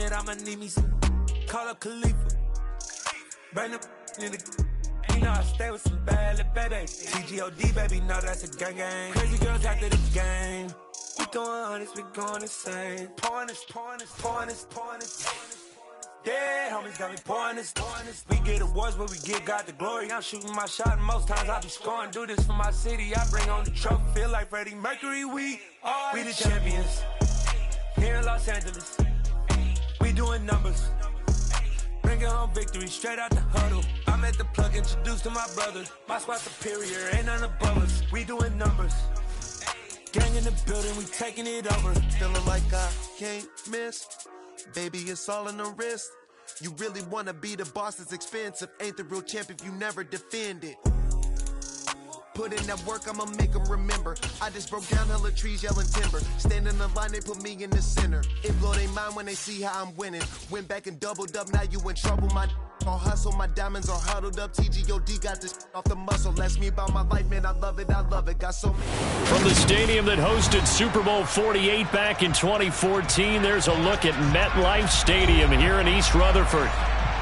admit I'ma need me some. Call up Khalifa. Bring them in the. You know I stay with some bad little baby. TGOD, baby, know that's a gang gang. Crazy girls after the game. We going honest, we going insane. Pouring this. Yeah, homies got me pouring this. We get awards, but we give God the glory. I'm shooting my shot, and most times I be scoring. Do this for my city, I bring on the trophy. Feel like Freddie Mercury, we the champions. Here in Los Angeles, we doing numbers. Bringing home victory, straight out the huddle. I'm at the plug, introduced to my brothers. My squad superior, ain't none above us. We doing numbers. Gang in the building, we taking it over. Feeling like I can't miss. Baby, it's all in the wrist. You really wanna be the boss, it's expensive. Ain't the real champ if you never defend it. Put in that work, I'ma make them remember. I just broke down hella trees, yelling timber. Stand in the line, they put me in the center. It blow their mind when they see how I'm winning. Went back and doubled up, now you in trouble. My all hustle, my diamonds are huddled up. TGOD got this off the muscle. Ask me about my life, man, I love it. Got so many. From the stadium that hosted Super Bowl 48 back in 2014, there's a look at MetLife Stadium here in East Rutherford.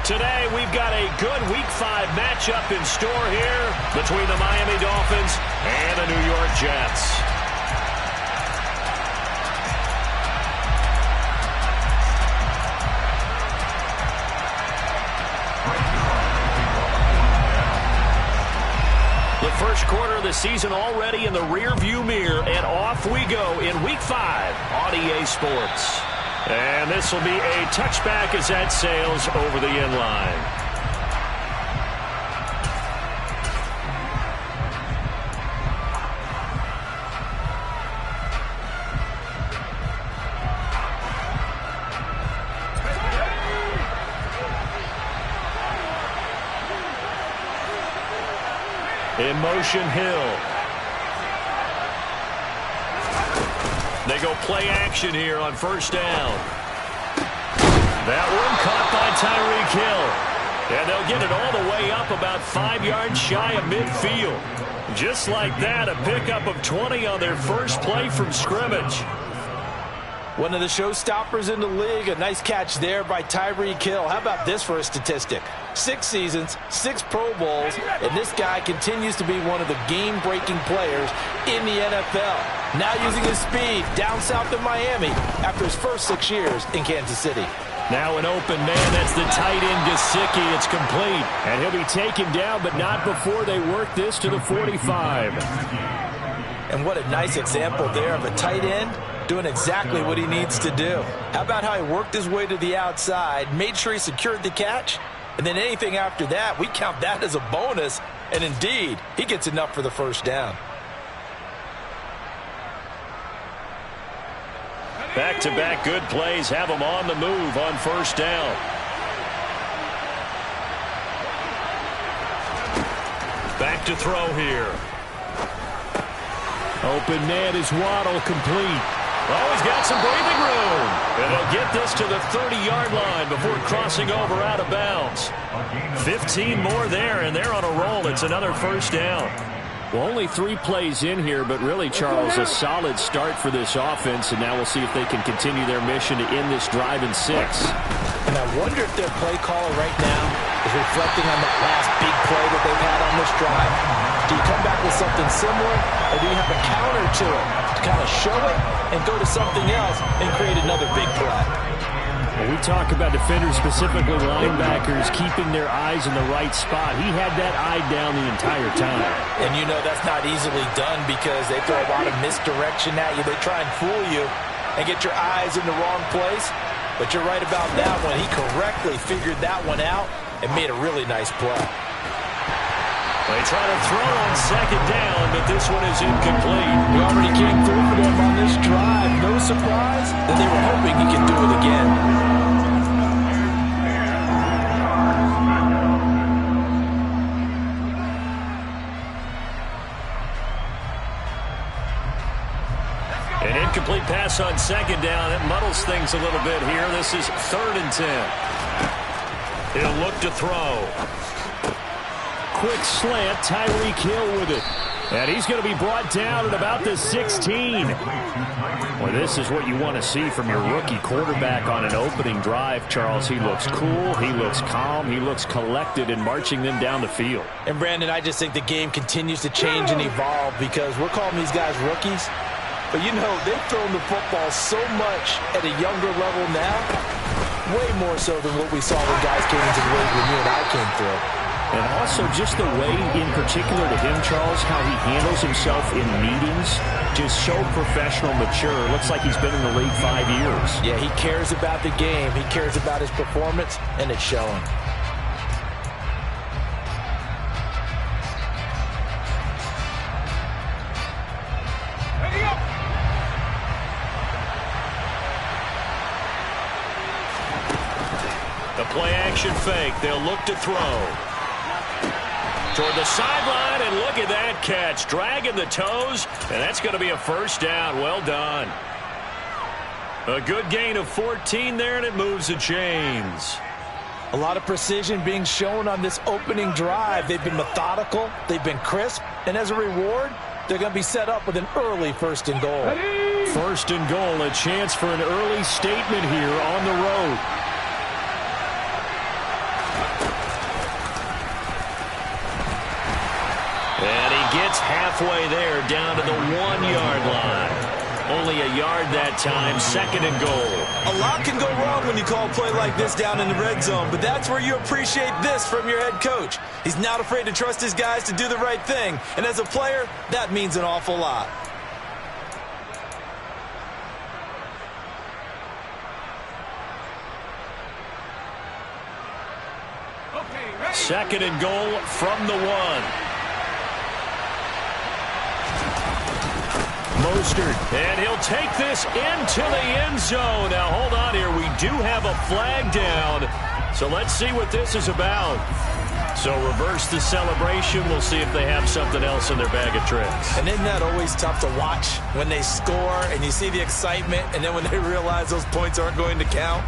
Today, we've got a good Week 5 matchup in store here between the Miami Dolphins and the New York Jets. The first quarter of the season already in the rear-view mirror, and off we go in Week 5 on EA Sports. And this will be a touchback as that sails over the end line. In motion, Hill. They go play action here on first down. That one caught by Tyreek Hill. And they'll get it all the way up about 5 yards shy of midfield. Just like that, a pickup of 20 on their first play from scrimmage. One of the showstoppers in the league. A nice catch there by Tyreek Hill. How about this for a statistic? 6 seasons, 6 Pro Bowls, and this guy continues to be one of the game-breaking players in the NFL. Now using his speed down south of Miami after his first 6 years in Kansas City. Now an open man, that's the tight end Gesicki. It's complete, and he'll be taken down, but not before they work this to the 45. And what a nice example there of a tight end doing exactly what he needs to do. How about how he worked his way to the outside, made sure he secured the catch, and then anything after that, we count that as a bonus, and indeed, he gets enough for the first down. Back-to-back good plays have them on the move on first down. Back to throw here. Open man is Waddle, complete. Oh, he's got some breathing room. And they'll get this to the 30-yard line before crossing over out of bounds. 15 more there, and they're on a roll. It's another first down. Well, only 3 plays in here, but really, Charles, a solid start for this offense, and now we'll see if they can continue their mission to end this drive in 6. And I wonder if their play caller right now is reflecting on that last big play that they've had on this drive. Do you come back with something similar, or do you have a counter to it to kind of show it and go to something else and create another big play? Well, we talk about defenders, specifically linebackers, keeping their eyes in the right spot. He had that eye down the entire time. And you know that's not easily done because they throw a lot of misdirection at you. They try and fool you and get your eyes in the wrong place. But you're right about that one. He correctly figured that one out and made a really nice play. They try to throw on second down, but this one is incomplete. He already came through for them on this drive. No surprise that they were hoping he could do it again. An incomplete pass on second down. It muddles things a little bit here. This is 3rd and 10. He'll look to throw. Quick slant, Tyreek Hill with it. And he's going to be brought down at about the 16. Well, this is what you want to see from your rookie quarterback on an opening drive, Charles. He looks cool, he looks calm, he looks collected in marching them down the field. And, Brandon, I just think the game continues to change and evolve because we're calling these guys rookies. But, you know, they've thrown the football so much at a younger level now, way more so than what we saw when guys came into the league when you and I came through. And also just the way, in particular to him, Charles, how he handles himself in meetings, just so professional, mature. Looks like he's been in the league 5 years. Yeah, he cares about the game. He cares about his performance, and it's showing. The play-action fake. They'll look to throw. Toward the sideline, and look at that catch. Dragging the toes, and that's going to be a first down. Well done. A good gain of 14 there, and it moves the chains. A lot of precision being shown on this opening drive. They've been methodical, they've been crisp, and as a reward, they're going to be set up with an early 1st and goal. First and goal, a chance for an early statement here on the road. And he gets halfway there, down to the 1-yard line. Only a yard that time, 2nd and goal. A lot can go wrong when you call a play like this down in the red zone, but that's where you appreciate this from your head coach. He's not afraid to trust his guys to do the right thing, and as a player, that means an awful lot. Second and goal from the 1. Mostert, and he'll take this into the end zone. Now, hold on here. We do have a flag down, so let's see what this is about. So reverse the celebration. We'll see if they have something else in their bag of tricks. And isn't that always tough to watch when they score and you see the excitement, and then when they realize those points aren't going to count?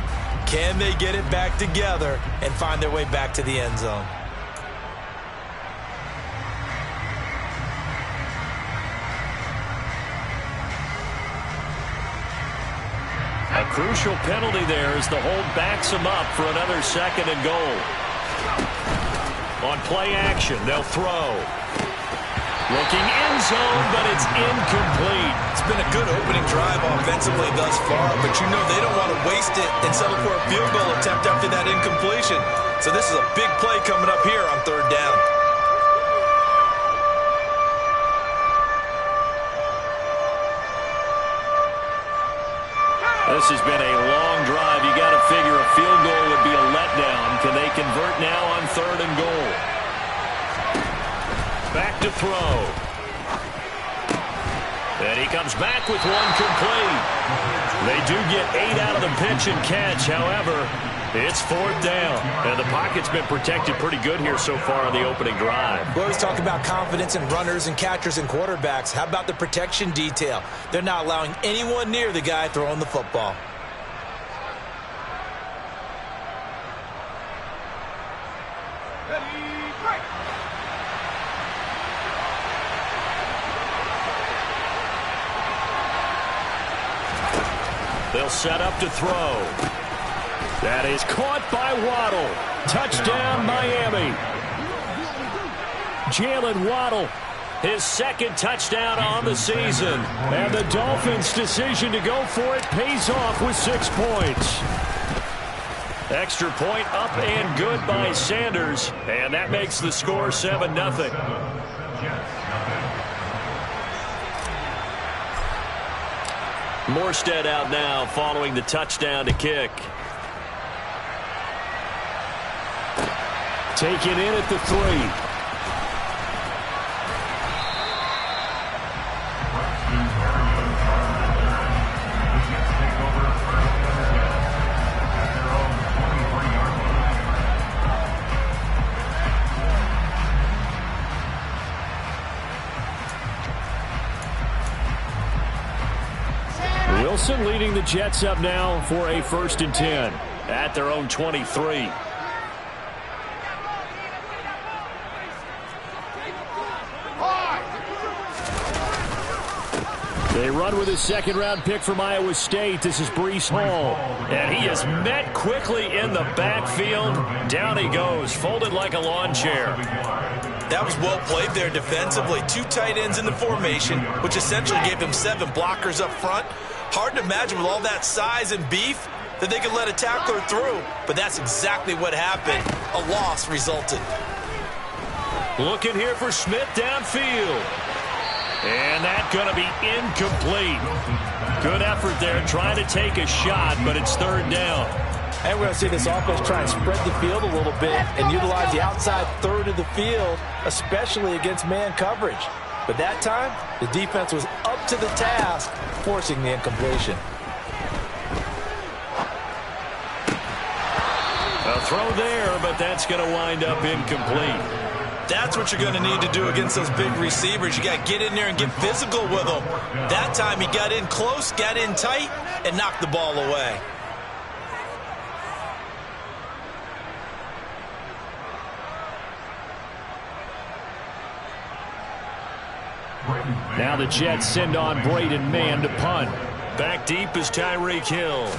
Can they get it back together and find their way back to the end zone? A crucial penalty there as the hold backs him up for another 2nd and goal. On play action, they'll throw. Looking end zone, but it's incomplete. It's been a good opening drive offensively thus far, but you know they don't want to waste it and settle for a field goal attempt after that incompletion. So this is a big play coming up here on 3rd down. This has been a long drive. You got to figure a field goal would be a letdown. Can they convert now on 3rd and goal? Back to throw. And he comes back with one complete. They do get 8 out of the pitch and catch. However, it's 4th down. And the pocket's been protected pretty good here so far on the opening drive. We always talk about confidence in runners and catchers and quarterbacks. How about the protection detail? They're not allowing anyone near the guy throwing the football. They'll set up to throw. That is caught by Waddle. Touchdown, Miami. Jalen Waddle, his 2nd touchdown on the season. And the Dolphins' decision to go for it pays off with 6 points. Extra point up and good by Sanders. And that makes the score 7-0. Morstead out now following the touchdown to kick. Taken in at the 3. Wilson leading the Jets up now for a 1st and 10 at their own 23. They run with a second-round pick from Iowa State. This is Breece Hall. And he is met quickly in the backfield. Down he goes, folded like a lawn chair. That was well played there defensively. 2 tight ends in the formation, which essentially gave him 7 blockers up front. Hard to imagine with all that size and beef that they could let a tackler through. But that's exactly what happened. A loss resulted. Looking here for Smith downfield. And that's going to be incomplete. Good effort there trying to take a shot, but it's 3rd down. And we're going to see this offense try and spread the field a little bit and utilize the outside third of the field, especially against man coverage. But that time, the defense was up to the task, forcing the incompletion. A throw there, but that's going to wind up incomplete. That's what you're going to need to do against those big receivers. You got to get in there and get physical with them. That time he got in close, got in tight, and knocked the ball away. Now the Jets send on Braden Mann to punt. Back deep is Tyreek Hill.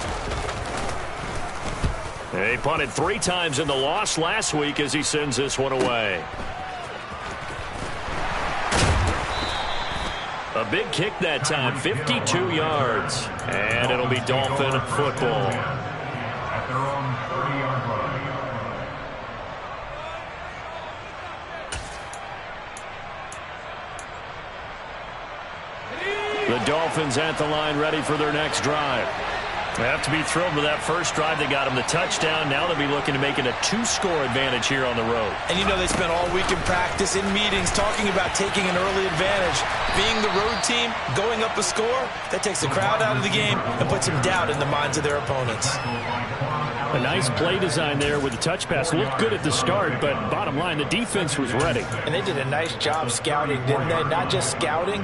They punted 3 times in the loss last week as he sends this one away. A big kick that time, 52 yards. And it'll be Dolphin football. At their own 30-yard line. The Dolphins at the line ready for their next drive. They have to be thrilled with that first drive. They got them the touchdown. Now they'll be looking to make it a 2-score advantage here on the road. And you know they spent all week in practice, in meetings, talking about taking an early advantage. Being the road team, going up a score, that takes the crowd out of the game and puts some doubt in the minds of their opponents. A nice play design there with the touch pass. Looked good at the start, but bottom line, the defense was ready. And they did a nice job scouting, didn't they? Not just scouting,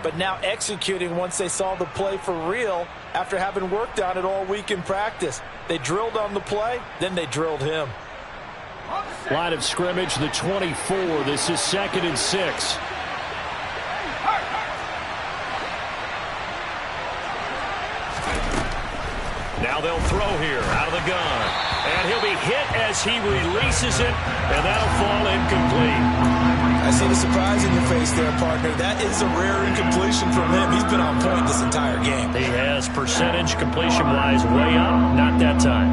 but now executing once they saw the play for real after having worked on it all week in practice. They drilled on the play, then they drilled him. Line of scrimmage, the 24. This is 2nd and 6. Now they'll throw here out of the gun. And he'll be hit as he releases it, and that'll fall incomplete. I see the surprise in your face there, partner. That is a rare incompletion from him. He's been on point this entire game. He has percentage completion-wise way up. Not that time.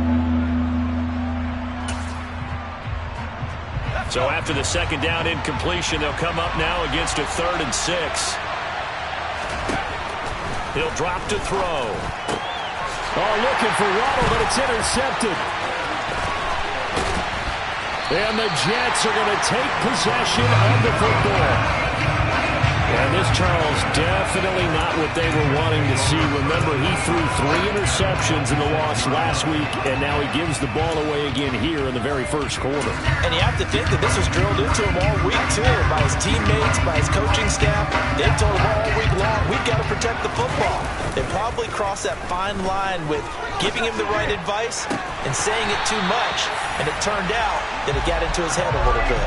So after the 2nd down incompletion, they'll come up now against a 3rd and 6. He'll drop to throw. Oh, looking for Waddle, but it's intercepted. And the Jets are going to take possession of the football. And this, Charles, definitely not what they were wanting to see. Remember, he threw 3 interceptions in the loss last week, and now he gives the ball away again here in the very first quarter. And you have to think that this was drilled into him all week, too, by his teammates, by his coaching staff. They've told him all week long, we've got to protect the football. They probably crossed that fine line with giving him the right advice and saying it too much, and it turned out that it got into his head a little bit.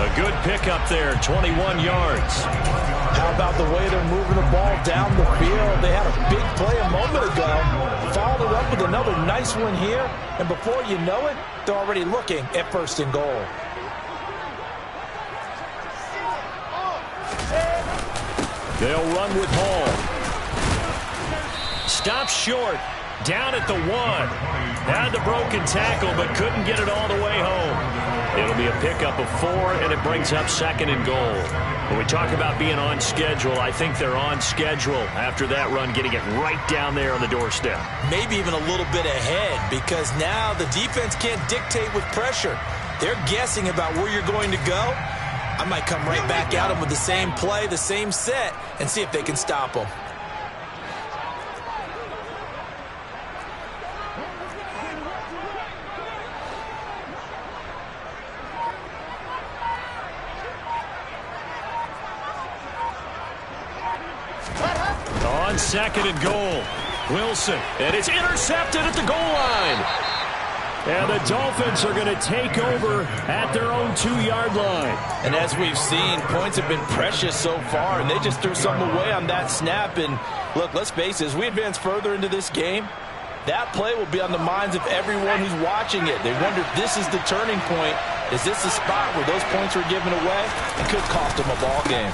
A good pickup there, 21 yards. How about the way they're moving the ball down the field? They had a big play a moment ago, followed it up with another nice one here, and before you know it, they're already looking at 1st and goal. They'll run with Hall. Stop short. Down at the 1. Had the broken tackle, but couldn't get it all the way home. It'll be a pickup of 4, and it brings up 2nd and goal. When we talk about being on schedule, I think they're on schedule after that run, getting it right down there on the doorstep. Maybe even a little bit ahead, because now the defense can't dictate with pressure. They're guessing about where you're going to go. I might come right back at them with the same play, the same set, and see if they can stop them. On 2nd and goal, Wilson, and it's intercepted at the goal line. And the Dolphins are going to take over at their own 2-yard line. And as we've seen, points have been precious so far, and they just threw something away on that snap. And look, let's face it, as we advance further into this game, that play will be on the minds of everyone who's watching it. They wonder if this is the turning point. Is this the spot where those points were given away? It could cost them a ball game.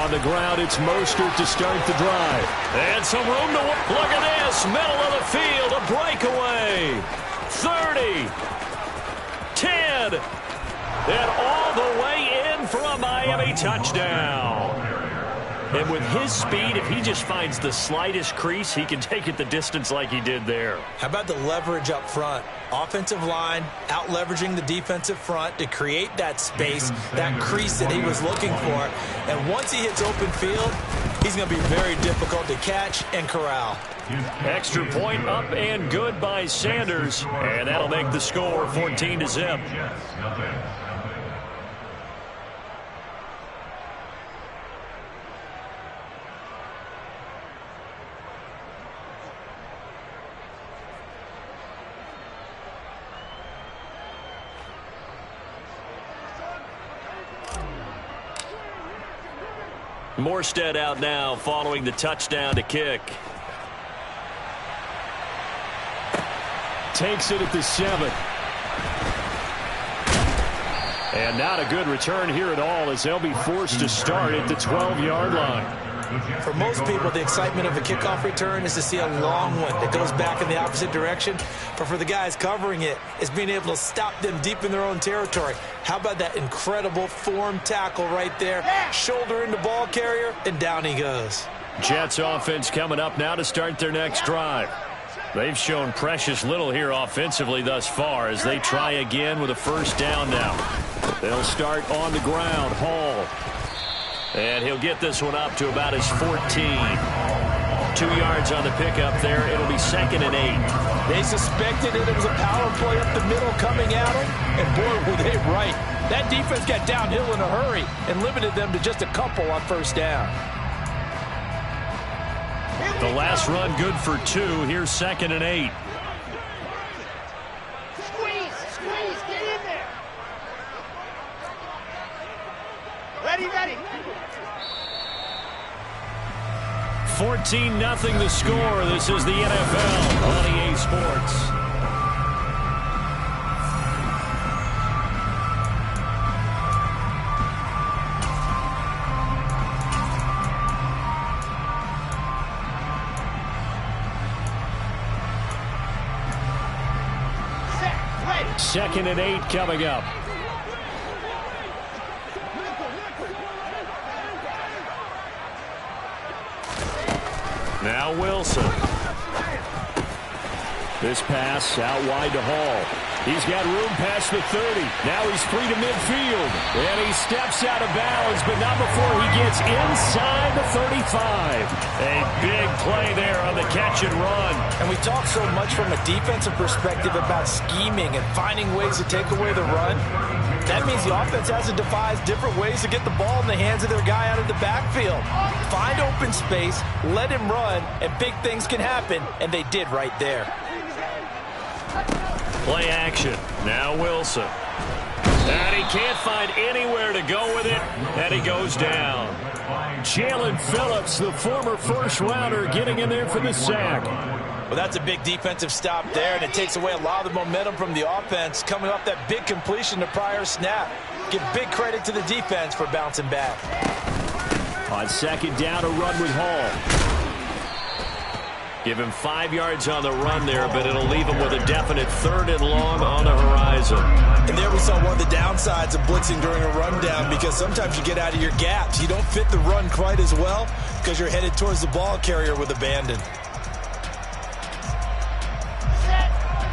On the ground, it's Mostert to start the drive. And some room to work. Look at this. Middle of the field, a breakaway. 30, 10, and all the way in for a Miami touchdown. And with his speed, if he just finds the slightest crease, he can take it the distance like he did there. How about the leverage up front? Offensive line out-leveraging the defensive front to create that space, that crease that he was looking for. And once he hits open field, he's going to be very difficult to catch and corral. Extra point up and good by Sanders. And that'll make the score 14-0. Morstead out now following the touchdown to kick. Takes it at the 7. And not a good return here at all as they'll be forced to start at the 12-yard line. For most people, the excitement of a kickoff return is to see a long one that goes back in the opposite direction. But for the guys covering it, it's being able to stop them deep in their own territory. How about that incredible form tackle right there? Shoulder into ball carrier, and down he goes. Jets offense coming up now to start their next drive. They've shown precious little here offensively thus far as they try again with a first down now. They'll start on the ground. Hall. And he'll get this one up to about his 14. 2 yards on the pickup there. It'll be 2nd and 8. They suspected it was a power play up the middle coming at them. And boy, were they right. That defense got downhill in a hurry and limited them to just a couple on first down. The last run good for 2. Here's 2nd and 8. Squeeze, get in there. Ready. 14-0 the score. This is the NFL on EA Sports. Set, 2nd and 8 coming up. Now Wilson. This pass out wide to Hall. He's got room past the 30. Now he's free to midfield. And he steps out of bounds, but not before he gets inside the 35. A big play there on the catch and run. And we talk so much from a defensive perspective about scheming and finding ways to take away the run. That means the offense has to devise different ways to get the ball in the hands of their guy out of the backfield. Find open space, let him run, and big things can happen, and they did right there. Play action. Now Wilson. And he can't find anywhere to go with it, and he goes down. Jalen Phillips, the former first-rounder, getting in there for the sack. Well, that's a big defensive stop there, and it takes away a lot of the momentum from the offense coming off that big completion the prior snap. Give big credit to the defense for bouncing back. On 2nd down, a run with Hall. Give him 5 yards on the run there, but it'll leave him with a definite 3rd and long on the horizon. And there we saw one of the downsides of blitzing during a rundown, because sometimes you get out of your gaps. You don't fit the run quite as well because you're headed towards the ball carrier with abandon.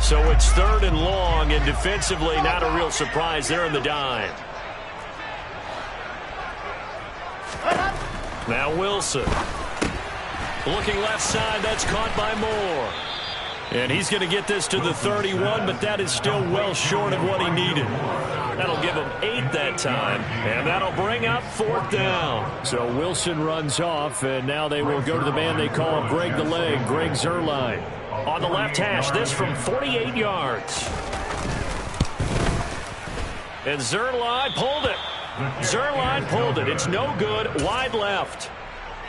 So it's 3rd and long, and defensively not a real surprise there in the dime. Now Wilson. Looking left side, that's caught by Moore. And he's going to get this to the 31, but that is still well short of what he needed. That'll give him 8 that time, and that'll bring up 4th down. So Wilson runs off, and now they will go to the man they call Greg the Leg, Greg Zuerlein. On the left hash, this from 48 yards. And Zerline pulled it. Zerline pulled it. It's no good. Wide left.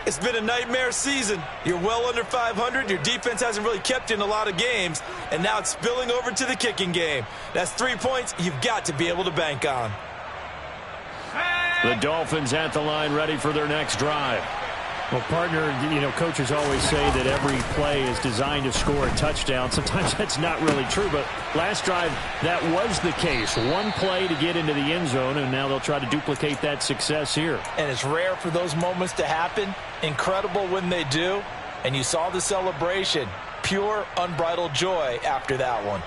It's been a nightmare season. You're well under 500. Your defense hasn't really kept you in a lot of games. And now it's spilling over to the kicking game. That's 3 points you've got to be able to bank on. The Dolphins at the line ready for their next drive. Well, partner, coaches always say that every play is designed to score a touchdown. Sometimes that's not really true, but last drive, that was the case. One play to get into the end zone, and now they'll try to duplicate that success here. And it's rare for those moments to happen. Incredible when they do. And you saw the celebration. Pure, unbridled joy after that one.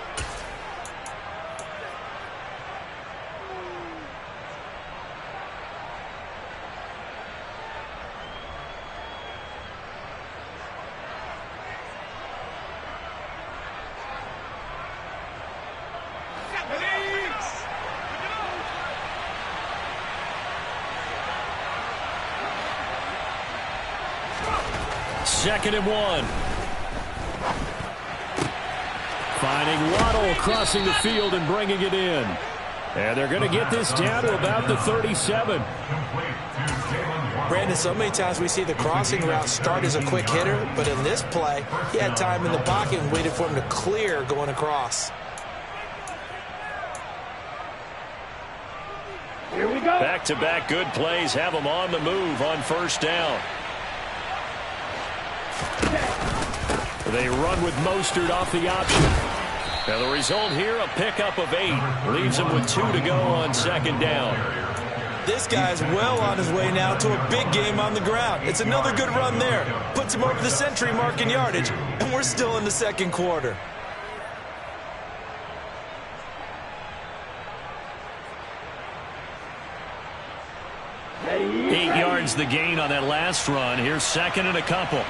Second and 1. Finding Waddle crossing the field and bringing it in. And they're going to get this down to about the 37. Brandon, so many times we see the crossing route start as a quick hitter, but in this play, he had time in the pocket and waited for him to clear going across. Here we go. Back-to-back good plays have them on the move on first down. They run with Mostert off the option. Now the result here, a pickup of 8. Leaves them with 2 to go on second down. This guy's well on his way now to a big game on the ground. It's another good run there. Puts him over the century mark in yardage, and we're still in the second quarter. Hey. 8 yards the gain on that last run. Here's second and a couple.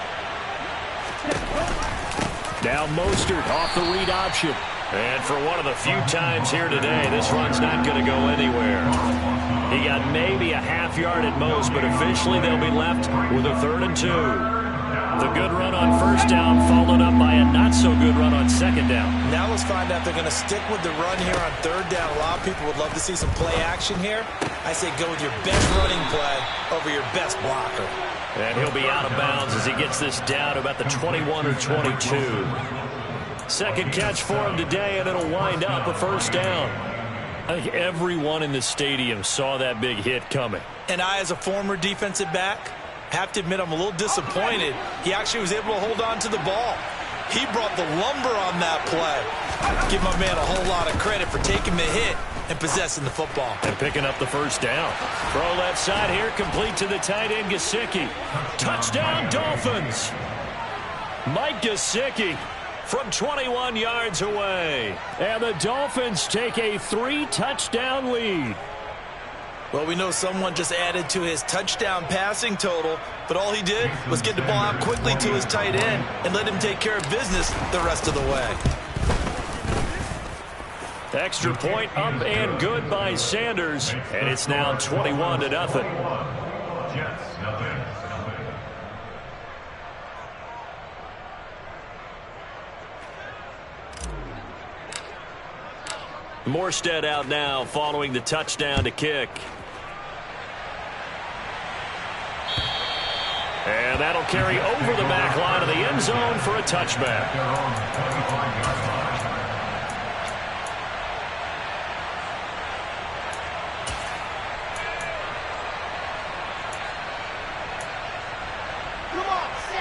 Now Mostert off the read option. And for one of the few times here today, this run's not going to go anywhere. He got maybe a half yard at most, but officially they'll be left with a 3rd and 2. The good run on first down followed up by a not-so-good run on second down. Now let's find out if they're going to stick with the run here on 3rd down. A lot of people would love to see some play action here. I say go with your best running play over your best blocker. And he'll be out of bounds as he gets this down to about the 21 or 22. Second catch for him today, and it'll wind up a first down. I think everyone in the stadium saw that big hit coming. And I, as a former defensive back, have to admit I'm a little disappointed. He actually was able to hold on to the ball. He brought the lumber on that play. Give my man a whole lot of credit for taking the hit and possessing the football. And picking up the first down. Throw left side here, complete to the tight end, Gesicki. Touchdown, Dolphins. Mike Gesicki from 21 yards away. And the Dolphins take a 3-touchdown lead. Well, we know someone just added to his touchdown passing total, but all he did was get the ball out quickly to his tight end and let him take care of business the rest of the way. Extra point up and good by Sanders, and it's now 21-0. Jets, nothing. Morstead out now following the touchdown to kick. And that'll carry over the back line of the end zone for a touchback.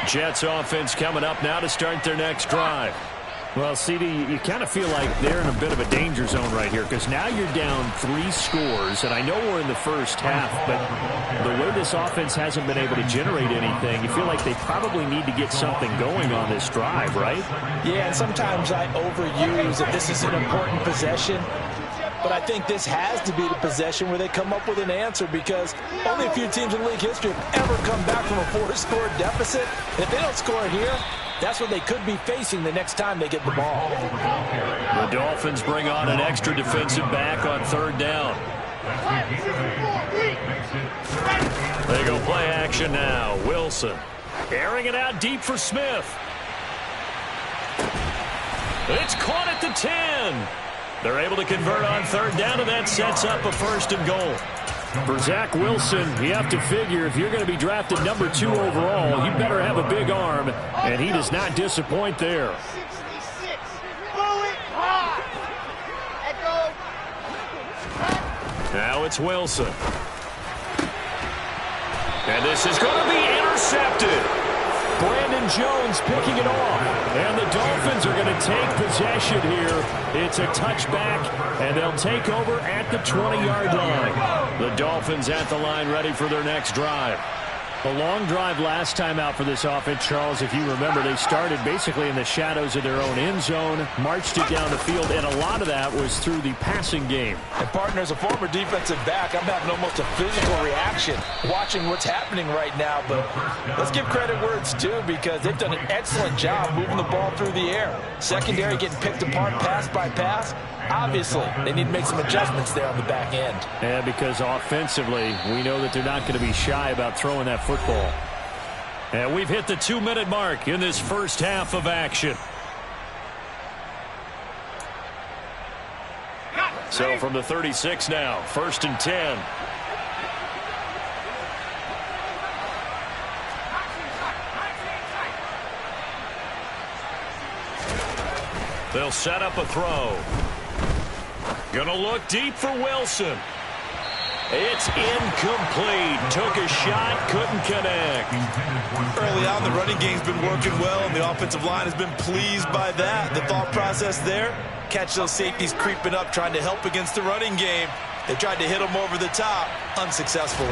Jets offense coming up now to start their next drive. Well, CD, you kind of feel like they're in a bit of a danger zone right here because now you're down 3 scores, and I know we're in the first half, but the way this offense hasn't been able to generate anything, you feel like they probably need to get something going on this drive, right? Yeah, and sometimes I overuse that this is an important possession, but I think this has to be the possession where they come up with an answer because only a few teams in league history have ever come back from a 4-score deficit. And if they don't score here, that's what they could be facing the next time they get the ball. The Dolphins bring on an extra defensive back on 3rd down. They go play action now. Wilson airing it out deep for Smith. It's caught at the 10. They're able to convert on third down, and that sets up a 1st and goal. For Zach Wilson, you have to figure if you're going to be drafted number 2 overall, you better have a big arm, and he does not disappoint there. 66. Bullet hot. Echo. Now it's Wilson. And this is going to be intercepted. Brandon Jones picking it off. And the Dolphins are going to take possession here. It's a touchback, and they'll take over at the 20-yard line. The Dolphins at the line ready for their next drive. A long drive last time out for this offense, Charles. If you remember, they started basically in the shadows of their own end zone, marched it down the field, and a lot of that was through the passing game. And, partner, as a former defensive back, I'm having almost a physical reaction watching what's happening right now. But let's give credit where it's due, because they've done an excellent job moving the ball through the air. Secondary getting picked apart pass by pass. Obviously, they need to make some adjustments there on the back end. Yeah, because offensively, we know that they're not going to be shy about throwing that football. And we've hit the 2-minute mark in this first half of action. So from the 36 now, 1st and 10. They'll set up a throw. Gonna look deep for Wilson. It's incomplete. Took a shot, couldn't connect. Early on, the running game's been working well, and the offensive line has been pleased by that. The thought process there, catch those safeties creeping up, trying to help against the running game. They tried to hit them over the top, unsuccessfully.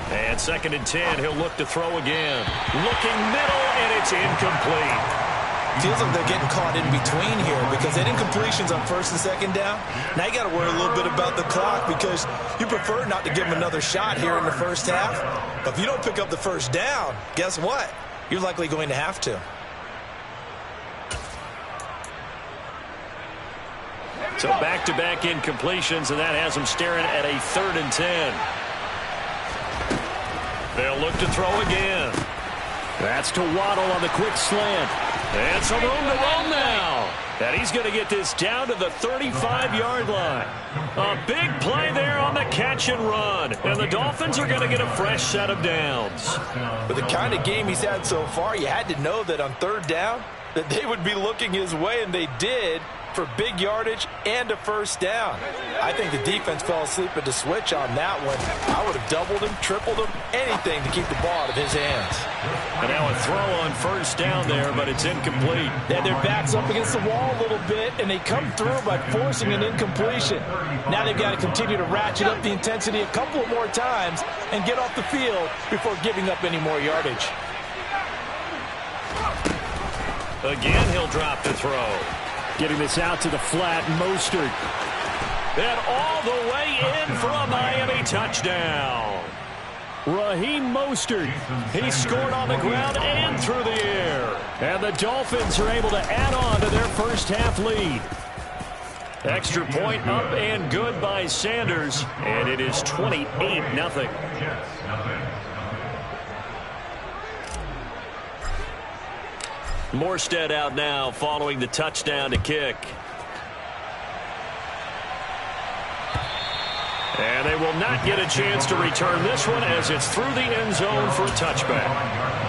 And 2nd and 10, he'll look to throw again. Looking middle, and it's incomplete. Feels like they're getting caught in between here, because that incompletion's on 1st and 2nd down. Now you got to worry a little bit about the clock, because you prefer not to give them another shot here in the first half. But if you don't pick up the 1st down, guess what? You're likely going to have to. So back-to-back incompletions, and that has them staring at a 3rd and 10. They'll look to throw again. That's to Waddle on the quick slant. And some room to run now. And he's going to get this down to the 35-yard line. A big play there on the catch and run. And the Dolphins are going to get a fresh set of downs. With the kind of game he's had so far, you had to know that on 3rd down that they would be looking his way, and they did, for big yardage and a 1st down. I think the defense fell asleep at the switch on that one. I would have doubled him, tripled him, anything to keep the ball out of his hands. And now a throw on 1st down there, but it's incomplete. They had their backs up against the wall a little bit, and they come through by forcing an incompletion. Now they've got to continue to ratchet up the intensity a couple of more times and get off the field before giving up any more yardage. Again, he'll drop to throw. Getting this out to the flat, Mostert. And all the way in for a Miami touchdown. Raheem Mostert. He scored on the ground and through the air. And the Dolphins are able to add on to their first half lead. Extra point up and good by Sanders. And it is 28-0. Morstead out now following the touchdown to kick. And they will not get a chance to return this one as it's through the end zone for a touchback.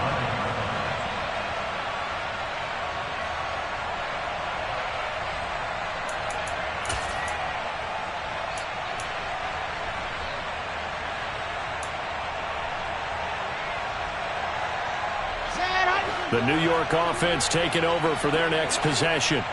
The New York offense taking over for their next possession.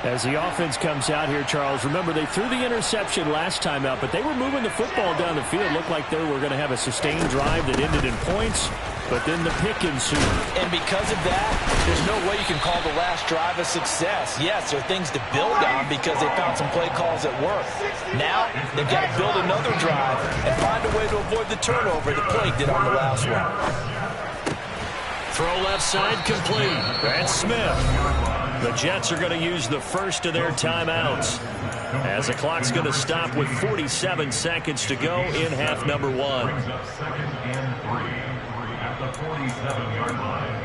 As the offense comes out here, Charles, remember they threw the interception last time out, but they were moving the football down the field. Looked like they were going to have a sustained drive that ended in points, but then the pick ensued. And because of that, there's no way you can call the last drive a success. Yes, there are things to build on because they found some play calls that work. Now, they've got to build another drive and find a way to avoid the turnover that plagued it on the last one. Throw left side complete. That's Smith. The Jets are going to use the first of their timeouts as the clock's going to stop with 47 seconds to go in half number one. Second and 3 at the 47-yard line.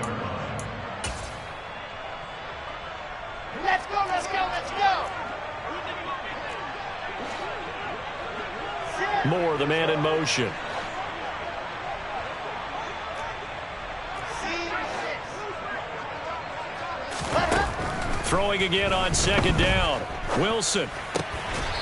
More the man in motion. Throwing again on second down. Wilson.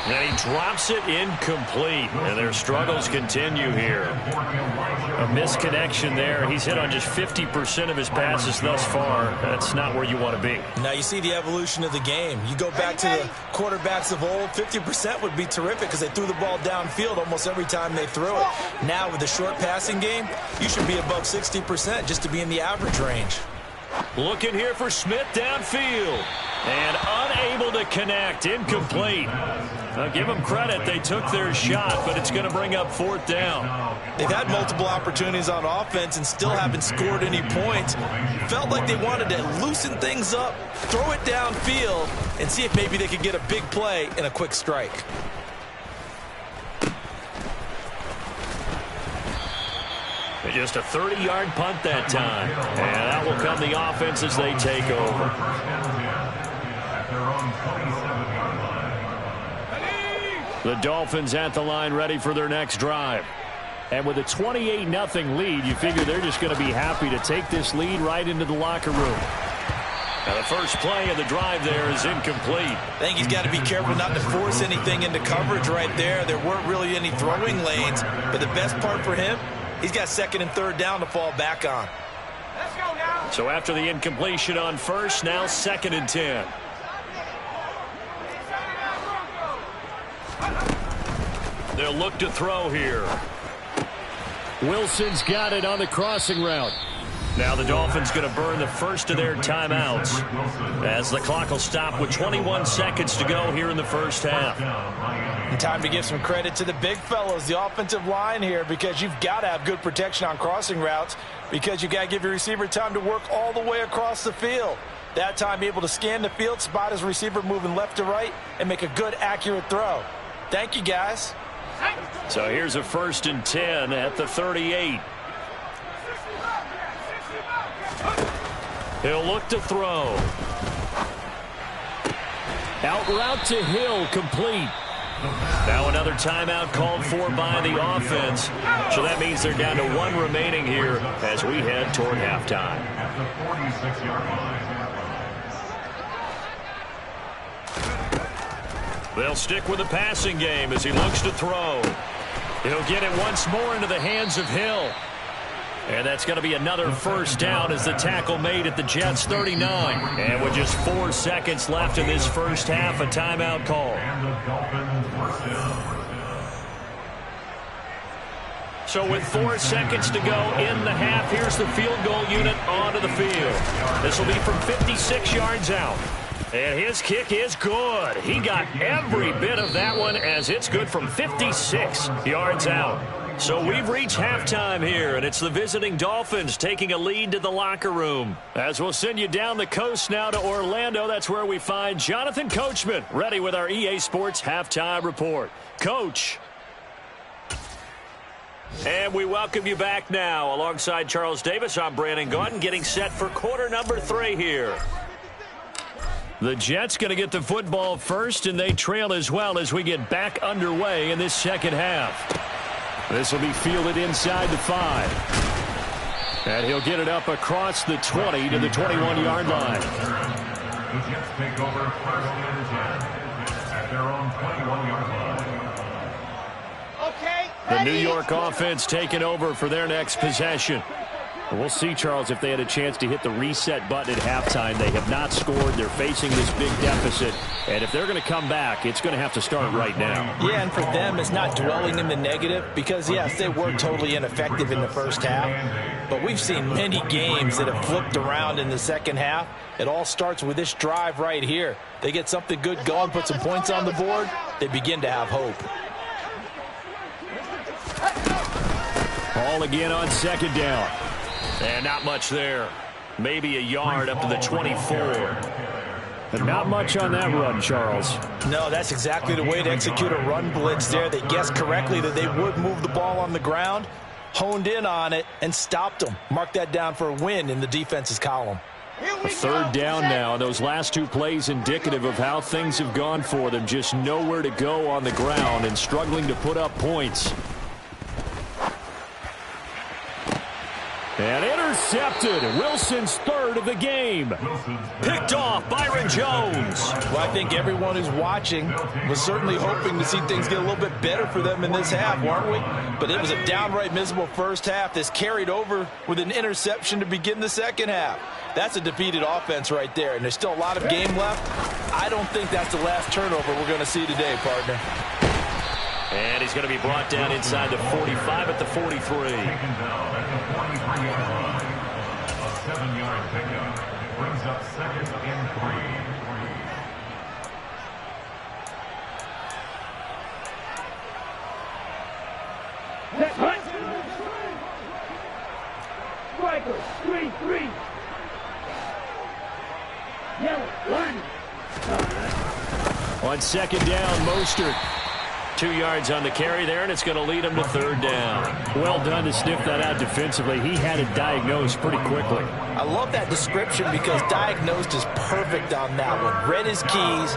And he drops it incomplete. And their struggles continue here. A misconnection there. He's hit on just 50% of his passes thus far. That's not where you want to be. Now you see the evolution of the game. You go back to the quarterbacks of old, 50% would be terrific because they threw the ball downfield almost every time they threw it. Now with the short passing game, you should be above 60% just to be in the average range. Looking here for Smith downfield. And unable to connect. Incomplete. I'll give them credit. They took their shot, but it's going to bring up fourth down. They've had multiple opportunities on offense and still haven't scored any points. Felt like they wanted to loosen things up, throw it downfield, and see if maybe they could get a big play and a quick strike. Just a 30-yard punt that time. And that will come the offense as they take over. The Dolphins at the line ready for their next drive. And with a 28-0 lead, you figure they're just going to be happy to take this lead right into the locker room. Now the first play of the drive there is incomplete. I think he's got to be careful not to force anything into coverage right there. There weren't really any throwing lanes, but the best part for him, he's got second and third down to fall back on. Let's go now. So after the incompletion on first, now 2nd and 10. They'll look to throw here. Wilson's got it on the crossing route. Now the Dolphins going to burn the first of their timeouts as the clock will stop with 21 seconds to go here in the first half. And time to give some credit to the big fellows, the offensive line here, because you've got to have good protection on crossing routes because you've got to give your receiver time to work all the way across the field. That time be able to scan the field, spot his receiver moving left to right, and make a good, accurate throw. Thank you, guys. So here's a 1st and 10 at the 38. He'll look to throw. Out route to Hill, complete. Now another timeout called for by the offense. So that means they're down to 1 remaining here as we head toward halftime. At the 46-yard line. They'll stick with the passing game as he looks to throw. He'll get it once more into the hands of Hill. And that's going to be another first down as the tackle made at the Jets' 39. And with just 4 seconds left in this first half, a timeout call. So with 4 seconds to go in the half, here's the field goal unit onto the field. This will be from 56 yards out. And his kick is good. He got every bit of that one as it's good from 56 yards out. So we've reached halftime here, and it's the visiting Dolphins taking a lead to the locker room. As we'll send you down the coast now to Orlando, that's where we find Jonathan Coachman, ready with our EA Sports Halftime Report. Coach. And we welcome you back now. Alongside Charles Davis, I'm Brandon Gaudin, getting set for quarter number 3 here. The Jets going to get the football first, and they trail as well as we get back underway in this second half. This will be fielded inside the 5. And he'll get it up across the 20 to the 21-yard line. The Jets take over 1st and 10 at their own 21-yard line. Okay. The New York offense taking over for their next possession. We'll see, Charles, if they had a chance to hit the reset button at halftime. They have not scored. They're facing this big deficit. And if they're going to come back, it's going to have to start right now. Yeah, and for them, it's not dwelling in the negative because, yes, they were totally ineffective in the first half. But we've seen many games that have flipped around in the second half. It all starts with this drive right here. They get something good going, put some points on the board, they begin to have hope. Ball again on second down. And not much there. Maybe a yard up to the 24. And not much on that run, Charles. No, that's exactly the way to execute a run blitz there. They guessed correctly that they would move the ball on the ground, honed in on it, and stopped them. Mark that down for a win in the defense's column. Third down now. Those last two plays indicative of how things have gone for them. Just nowhere to go on the ground and struggling to put up points. And intercepted. Wilson's third of the game. Picked off Byron Jones. Well, I think everyone who's watching was certainly hoping to see things get a little bit better for them in this half, weren't we? But it was a downright miserable first half that's carried over with an interception to begin the second half. That's a defeated offense right there, and there's still a lot of game left. I don't think that's the last turnover we're going to see today, partner. And he's going to be brought down inside the 45 at the 43. Taken down at the 43-yard line. A 7-yard pickup brings up second and 3. Striker, 3-3. Yellow, 1. On second down, Mostert. 2 yards on the carry there, and it's going to lead him to third down. Well done to sniff that out defensively. He had it diagnosed pretty quickly. I love that description because diagnosed is perfect on that one. Read his keys,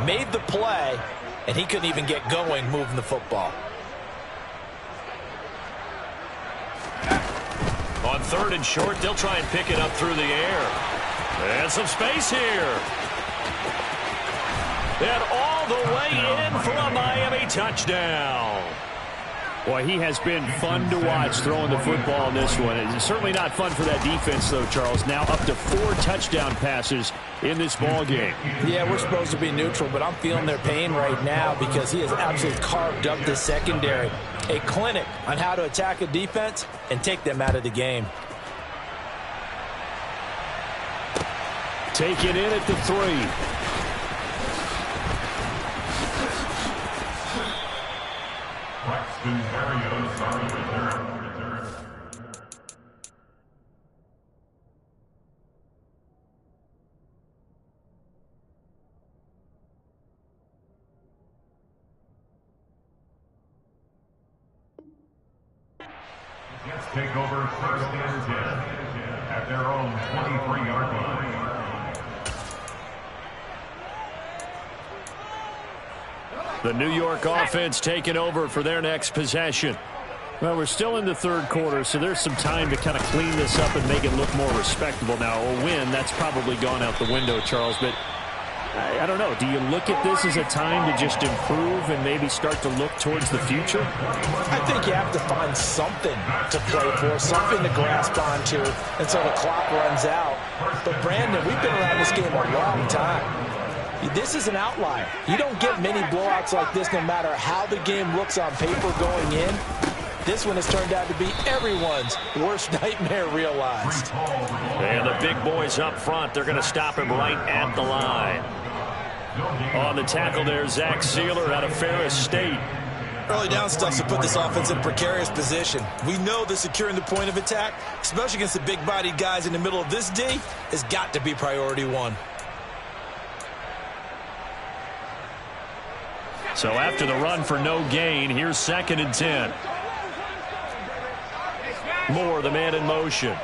made the play, and he couldn't even get going moving the football. On third and short, they'll try and pick it up through the air. And some space here. And all the way in for a Miami touchdown. Boy, he has been fun to watch throwing the football in this one. It's certainly not fun for that defense, though, Charles. Now up to 4 touchdown passes in this ball game. Yeah, we're supposed to be neutral, but I'm feeling their pain right now because he has absolutely carved up the secondary. A clinic on how to attack a defense and take them out of the game. Take it in at the 3. Jets take over first and 10 at their own 23-yard line. The New York offense taking over for their next possession. Well, we're still in the third quarter, so there's some time to kind of clean this up and make it look more respectable. Now, a win, that's probably gone out the window, Charles, but I don't know. Do you look at this as a time to just improve and maybe start to look towards the future? I think you have to find something to play for, something to grasp onto until the clock runs out. But, Brandon, we've been around this game a long time. This is an outlier. You don't get many blowouts like this no matter how the game looks on paper going in. This one has turned out to be everyone's worst nightmare realized. And the big boys up front, they're going to stop him right at the line. On the tackle there, Zach Sealer out of Ferris State. Early down stuff to put this offense in a precarious position. We know that securing the point of attack, especially against the big-bodied guys in the middle of this D, has got to be priority one. So after the run for no gain, here's second and 10. Moore, the man in motion.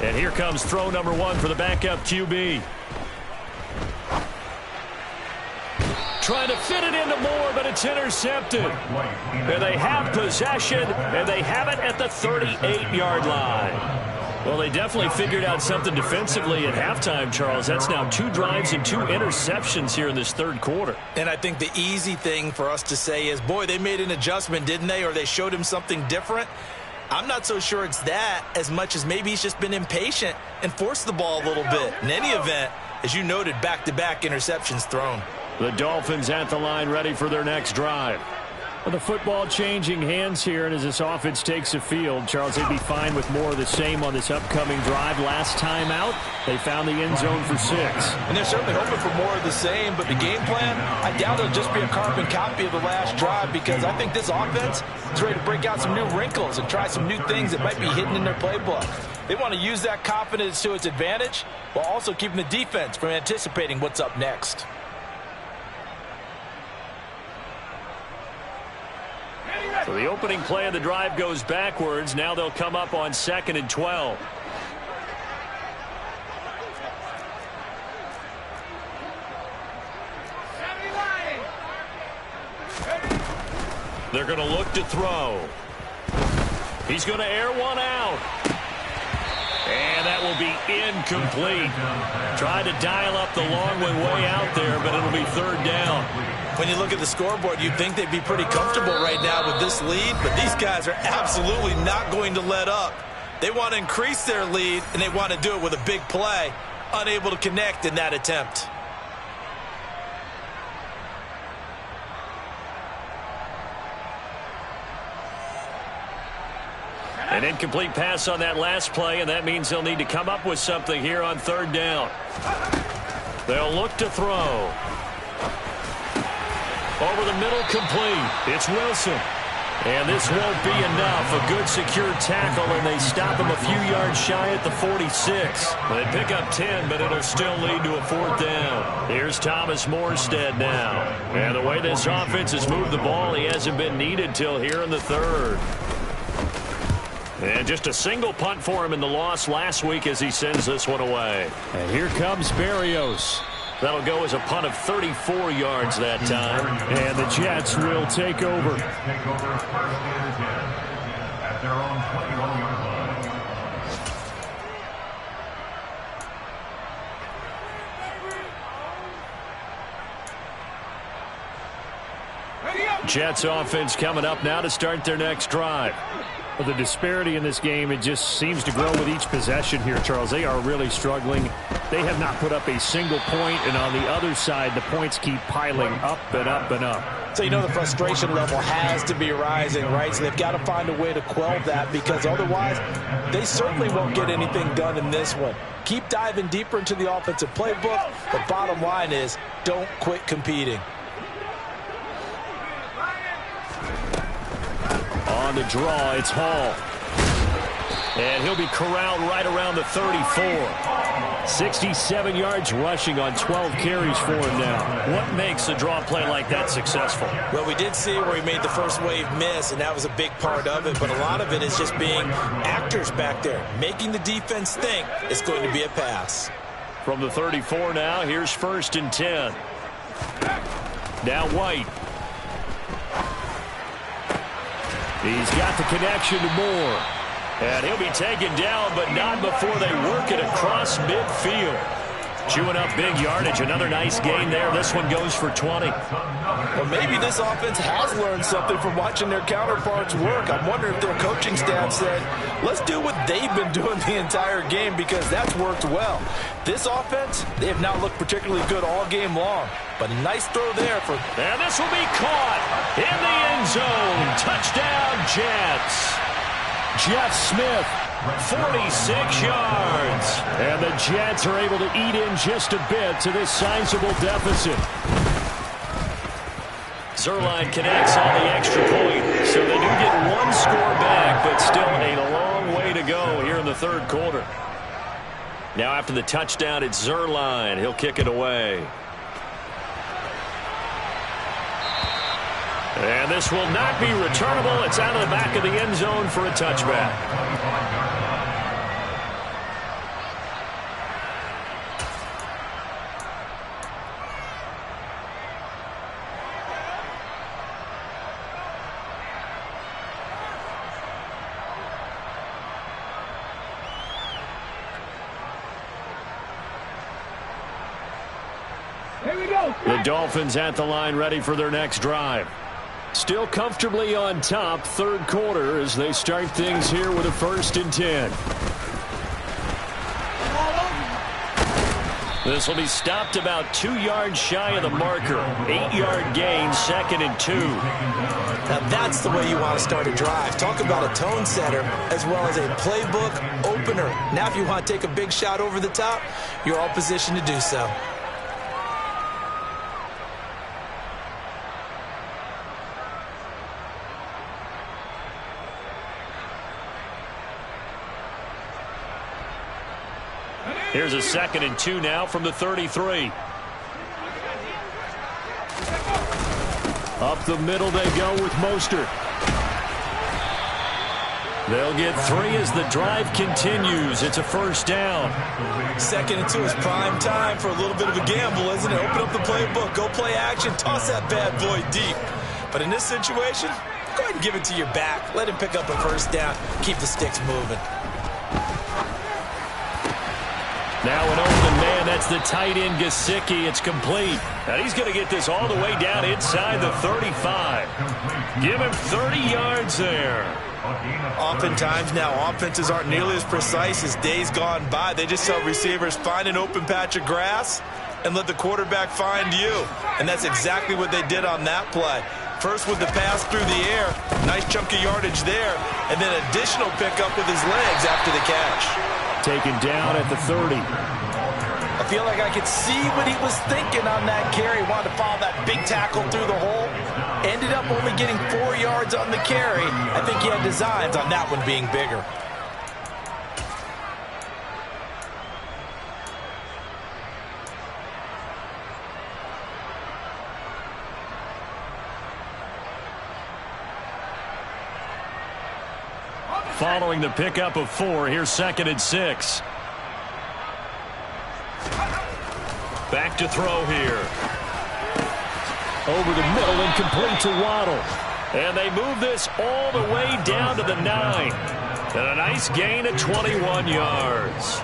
And here comes throw number 1 for the backup QB. Trying to fit it into Moore, but it's intercepted. And they have possession, and they have it at the 38-yard line. Well, they definitely figured out something defensively at halftime, Charles. That's now 2 drives and 2 interceptions here in this third quarter. And I think the easy thing for us to say is, boy, they made an adjustment, didn't they? Or they showed him something different. I'm not so sure it's that as much as maybe he's just been impatient and forced the ball a little bit. In any event, as you noted, back-to-back interceptions thrown. The Dolphins at the line ready for their next drive. Well, the football changing hands here, and as this offense takes the field, Charles, they'd be fine with more of the same on this upcoming drive. Last time out, they found the end zone for 6. And they're certainly hoping for more of the same, but the game plan, I doubt it'll just be a carbon copy of the last drive because I think this offense is ready to break out some new wrinkles and try some new things that might be hidden in their playbook. They want to use that confidence to its advantage while also keeping the defense from anticipating what's up next. So the opening play of the drive goes backwards. Now they'll come up on 2nd and 12. They're going to look to throw. He's going to air one out. And that will be incomplete. Tried to dial up the long way out there, but it'll be 3rd down. When you look at the scoreboard, you'd think they'd be pretty comfortable right now with this lead, but these guys are absolutely not going to let up. They want to increase their lead, and they want to do it with a big play. Unable to connect in that attempt. An incomplete pass on that last play, and that means they'll need to come up with something here on 3rd down. They'll look to throw. Over the middle, complete. It's Wilson. And this won't be enough. A good secure tackle, and they stop him a few yards shy at the 46. They pick up 10, but it'll still lead to a 4th down. Here's Thomas Morstead now. And the way this offense has moved the ball, he hasn't been needed till here in the 3rd. And just a single punt for him in the loss last week as he sends this one away. And here comes Berrios. That'll go as a punt of 34 yards that time. And the Jets will take over. Take over 1st and 10 at their own 21-yard line. Jets offense coming up now to start their next drive. Well, the disparity in this game, it just seems to grow with each possession here, Charles. They are really struggling. They have not put up a single point, and on the other side, the points keep piling up and up and up. So you know the frustration level has to be rising, right? So they've got to find a way to quell that, because otherwise they certainly won't get anything done in this one. Keep diving deeper into the offensive playbook. The bottom line is don't quit competing. On the draw, it's Hall. And he'll be corralled right around the 34. 67 yards rushing on 12 carries for him now. What makes a draw play like that successful? Well, we did see where he made the first wave miss, and that was a big part of it. But a lot of it is just being actors back there, making the defense think it's going to be a pass. From the 34 now, here's 1st and 10. Now White. He's got the connection to Moore. And he'll be taken down, but not before they work it across midfield. Chewing up big yardage. Another nice gain there. This one goes for 20. Well, maybe this offense has learned something from watching their counterparts work. I'm wondering if their coaching staff said, let's do what they've been doing the entire game, because that's worked well. This offense, they have not looked particularly good all game long. But a nice throw there for... And this will be caught in the end zone. Touchdown, Jets. Jeff Smith, 46 yards. And the Jets are able to eat in just a bit to this sizable deficit. Zerline connects on the extra point. So they do get one score back, but still a long way to go here in the 3rd quarter. Now after the touchdown, it's Zerline. He'll kick it away. And this will not be returnable. It's out of the back of the end zone for a touchback. Here we go. The Dolphins at the line, ready for their next drive. Still comfortably on top, 3rd quarter, as they start things here with a 1st and 10. This will be stopped about 2 yards shy of the marker. 8-yard gain, 2nd and 2. Now that's the way you want to start a drive. Talk about a tone setter as well as a playbook opener. Now if you want to take a big shot over the top, you're all positioned to do so. Here's a 2nd and 2 now from the 33. Up the middle they go with Mostert. They'll get 3 as the drive continues. It's a first down. Second and 2 is prime time for a little bit of a gamble, isn't it? Open up the playbook, go play action, toss that bad boy deep. But in this situation, go ahead and give it to your back. Let him pick up a first down. Keep the sticks moving. Now an open man, that's the tight end Gesicki. It's complete. And he's going to get this all the way down inside the 35. Give him 30 yards there. Oftentimes now, offenses aren't nearly as precise as days gone by. They just tell receivers, find an open patch of grass and let the quarterback find you. And that's exactly what they did on that play. First with the pass through the air, nice chunk of yardage there, and then additional pickup with his legs after the catch. Taken down at the 30. I feel like I could see what he was thinking on that carry. Wanted to follow that big tackle through the hole. Ended up only getting 4 yards on the carry. I think he had designs on that one being bigger. Following the pickup of 4, here's 2nd and 6. Back to throw here. Over the middle and complete to Waddle. And they move this all the way down to the 9. And a nice gain of 21 yards.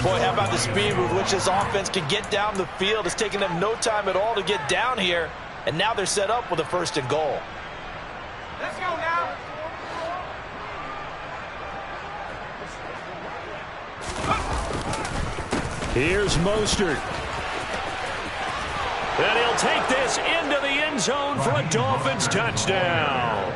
Boy, how about the speed with which this offense can get down the field? It's taken them no time at all to get down here. And now they're set up with a 1st and goal. Let's go now. Here's Mostert. And he'll take this into the end zone for a Dolphins touchdown.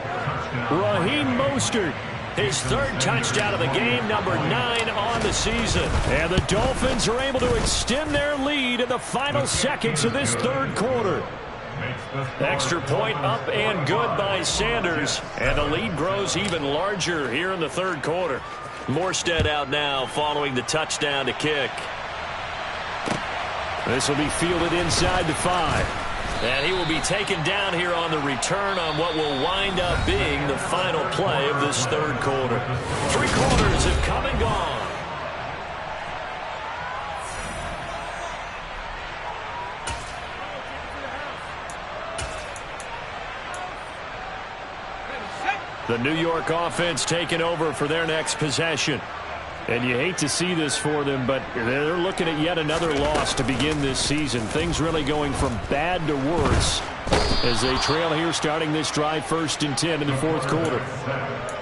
Raheem Mostert, his 3rd touchdown of the game, number 9 on the season. And the Dolphins are able to extend their lead in the final seconds of this 3rd quarter. Extra point up and good by Sanders. And the lead grows even larger here in the 3rd quarter. Morstead out now following the touchdown to kick. This will be fielded inside the 5. And he will be taken down here on the return on what will wind up being the final play of this 3rd quarter. 3 quarters have come and gone. The New York offense taking over for their next possession. And you hate to see this for them, but they're looking at yet another loss to begin this season. Things really going from bad to worse as they trail here starting this drive 1st and 10 in the 4th quarter.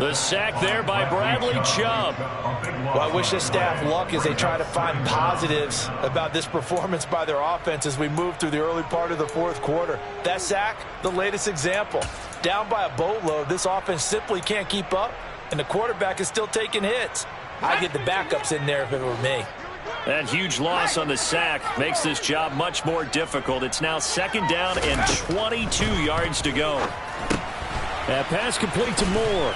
The sack there by Bradley Chubb. Well, I wish this staff luck as they try to find positives about this performance by their offense as we move through the early part of the 4th quarter. That sack, the latest example. Down by a boatload, this offense simply can't keep up, and the quarterback is still taking hits. I'd get the backups in there if it were me. That huge loss on the sack makes this job much more difficult. It's now 2nd down and 22 yards to go. That pass complete to Moore.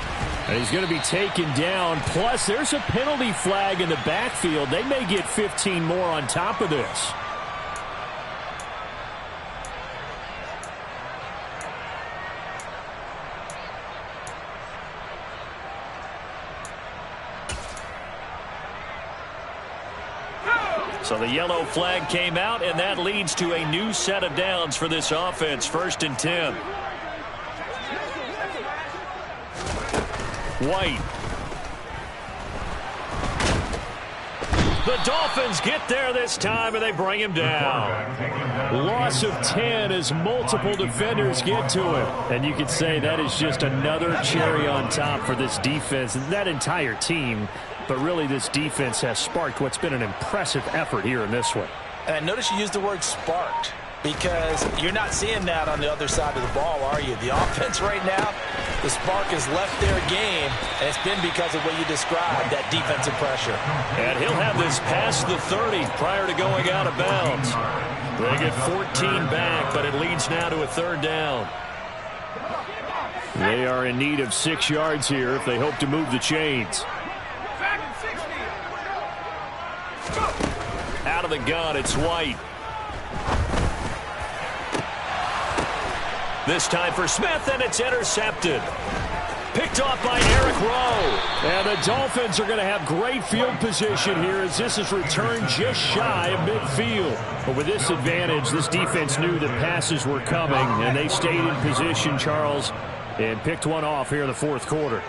And he's going to be taken down. Plus, there's a penalty flag in the backfield. They may get 15 more on top of this. So the yellow flag came out, and that leads to a new set of downs for this offense. 1st and 10. White. The Dolphins get there this time, and they bring him down. Loss of 10 as multiple defenders get to him. And you could say that is just another cherry on top for this defense and that entire team. But really, this defense has sparked what's been an impressive effort here in this one. And I notice you used the word sparked because you're not seeing that on the other side of the ball, are you? The offense right now, the spark has left their game, and it's been because of what you described, that defensive pressure. And he'll have this past the 30 prior to going out of bounds. They get 14 back, but it leads now to a 3rd down. They are in need of 6 yards here if they hope to move the chains. Out of the gun, it's White. This time for Smith, and it's intercepted. Picked off by Eric Rowe. And the Dolphins are going to have great field position here as this is returned just shy of midfield. But with this advantage, this defense knew that passes were coming, and they stayed in position, Charles, and picked one off here in the fourth quarter.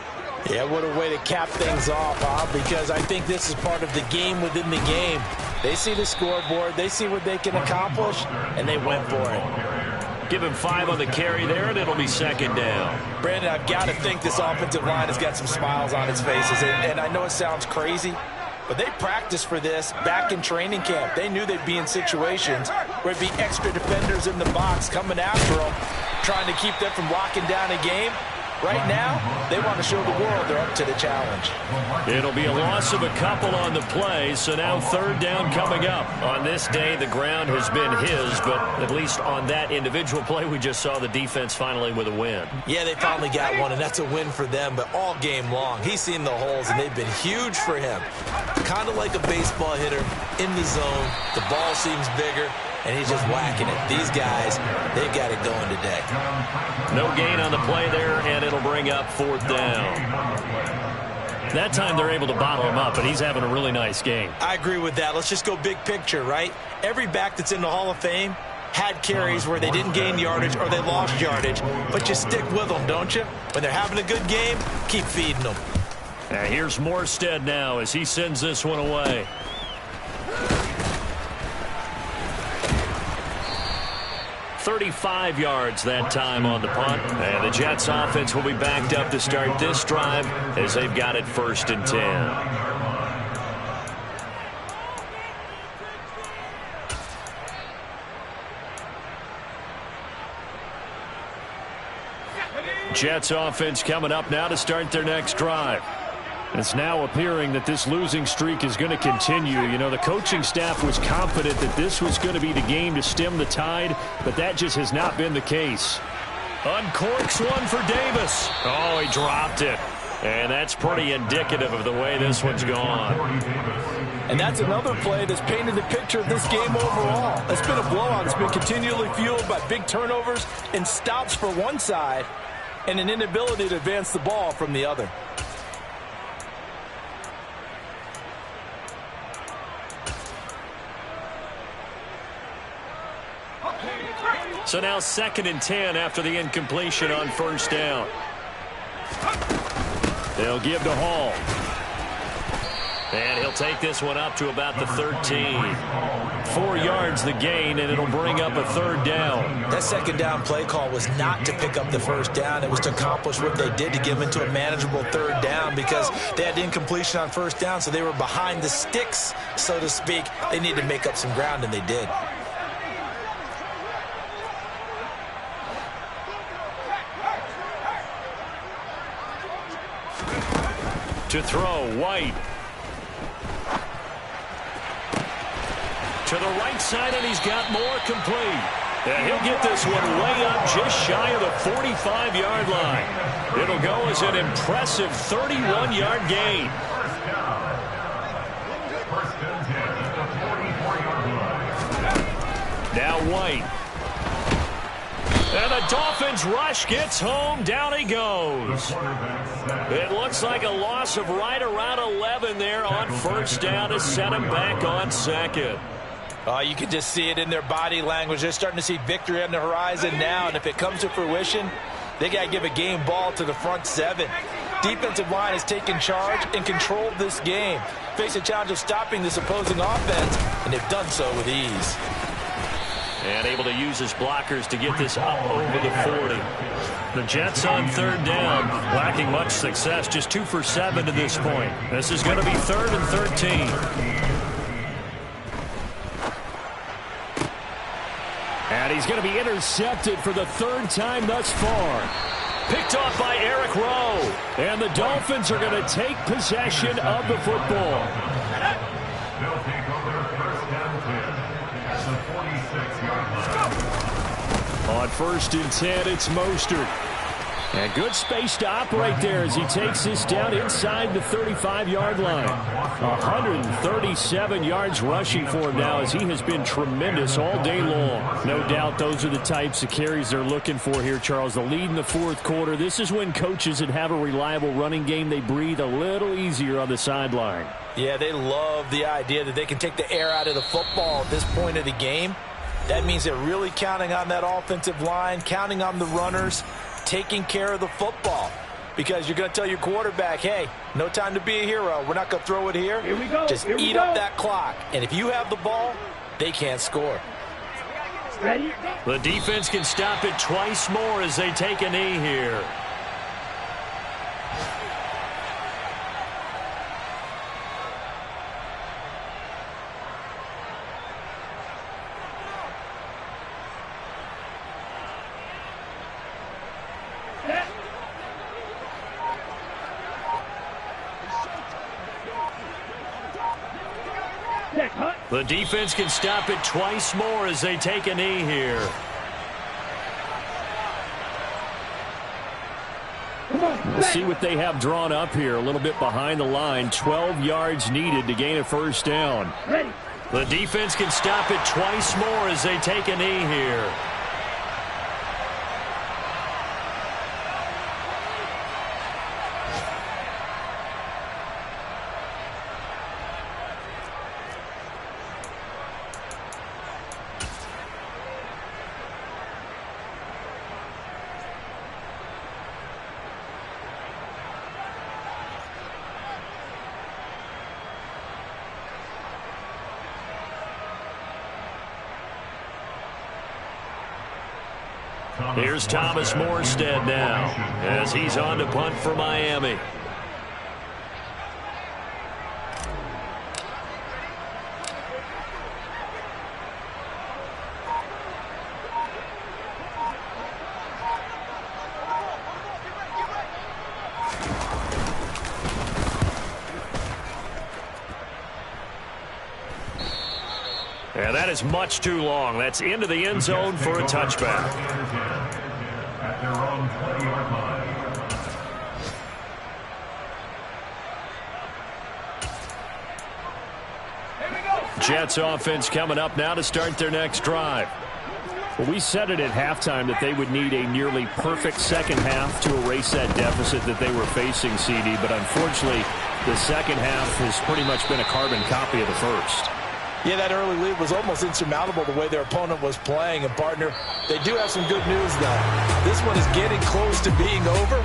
Yeah, what a way to cap things off, Bob, because I think this is part of the game within the game. They see the scoreboard, they see what they can accomplish, and they went for it. Give him 5 on the carry there, and it'll be second down. Brandon, I've got to think this offensive line has got some smiles on its faces, and I know it sounds crazy, but they practiced for this back in training camp. They knew they'd be in situations where it'd be extra defenders in the box coming after them, trying to keep them from locking down a game. Right now, they want to show the world they're up to the challenge. It'll be a loss of a couple on the play, so now third down coming up. On this day, the ground has been his, but at least on that individual play, we just saw the defense finally with a win. Yeah, they finally got one, and that's a win for them, but all game long, he's seen the holes, and they've been huge for him. Kind of like a baseball hitter in the zone. The ball seems bigger, and he's just whacking it. These guys, they've got it going today. No gain on the play there, and it'll bring up fourth down. That time they're able to bottle him up, and he's having a really nice game. I agree with that. Let's just go big picture, right? Every back that's in the Hall of Fame had carries where they didn't gain yardage or they lost yardage, but you stick with them, don't you? When they're having a good game, keep feeding them. And here's Morstead now as he sends this one away. $35 yards that time on the punt. And the Jets offense will be backed up to start this drive as they've got it 1st and 10. Jets offense coming up now to start their next drive. It's now appearing that this losing streak is going to continue. You know, the coaching staff was confident that this was going to be the game to stem the tide, but that just has not been the case. Uncorks one for Davis. Oh, he dropped it. And that's pretty indicative of the way this one's gone. And that's another play that's painted the picture of this game overall. It's been a blowout. It's been continually fueled by big turnovers and stops for one side and an inability to advance the ball from the other. So now 2nd and 10 after the incompletion on 1st down. They'll give to Hall. And he'll take this one up to about the 13. 4 yards the gain, and it'll bring up a 3rd down. That 2nd down play call was not to pick up the 1st down. It was to accomplish what they did to give into a manageable 3rd down because they had incompletion on 1st down, so they were behind the sticks, so to speak. They needed to make up some ground, and they did. To throw, White. To the right side, and he's got more complete. And he'll get this one way up just shy of the 45-yard line. It'll go as an impressive 31-yard gain. Now White. And the Dolphins rush gets home. Down he goes. It looks like a loss of right around 11 there on 1st down to set him back on 2nd. You can just see it in their body language. They're starting to see victory on the horizon now, and if it comes to fruition, they got to give a game ball to the front 7. Defensive line has taken charge and controlled this game. Face a challenge of stopping this opposing offense, and they've done so with ease. And able to use his blockers to get this up over the 40. The Jets on 3rd down, lacking much success, just 2 for 7 to this point. This is going to be 3rd and 13. And he's going to be intercepted for the 3rd time thus far. Picked off by Eric Rowe. And the Dolphins are going to take possession of the football. They'll take over 1st and 10 at the 46-yard line. On 1st and 10, it's Mostert. And good space to operate there as he takes this down inside the 35-yard line. 137 yards rushing for him now as he has been tremendous all day long. No doubt those are the types of carries they're looking for here, Charles. The lead in the fourth quarter. This is when coaches that have a reliable running game, they breathe a little easier on the sideline. Yeah, they love the idea that they can take the air out of the football at this point of the game. That means they're really counting on that offensive line, counting on the runners, taking care of the football, because you're going to tell your quarterback, hey, no time to be a hero. We're not going to throw it here. Here we go. Just eat up that clock. And if you have the ball, they can't score. Ready? The defense can stop it twice more as they take a knee here. The defense can stop it twice more as they take a knee here. We'll see what they have drawn up here. A little bit behind the line. 12 yards needed to gain a first down. Ready. The defense can stop it twice more as they take a knee here. Here's Thomas Morstead now as he's on to punt for Miami. And that is much too long. That's into the end zone for a touchback. At their own 20-yard line. Jets offense coming up now to start their next drive. Well, we said it at halftime that they would need a nearly perfect second half to erase that deficit that they were facing, CD. But unfortunately, the second half has pretty much been a carbon copy of the first. Yeah, that early lead was almost insurmountable the way their opponent was playing. And, partner, they do have some good news, though. This one is getting close to being over.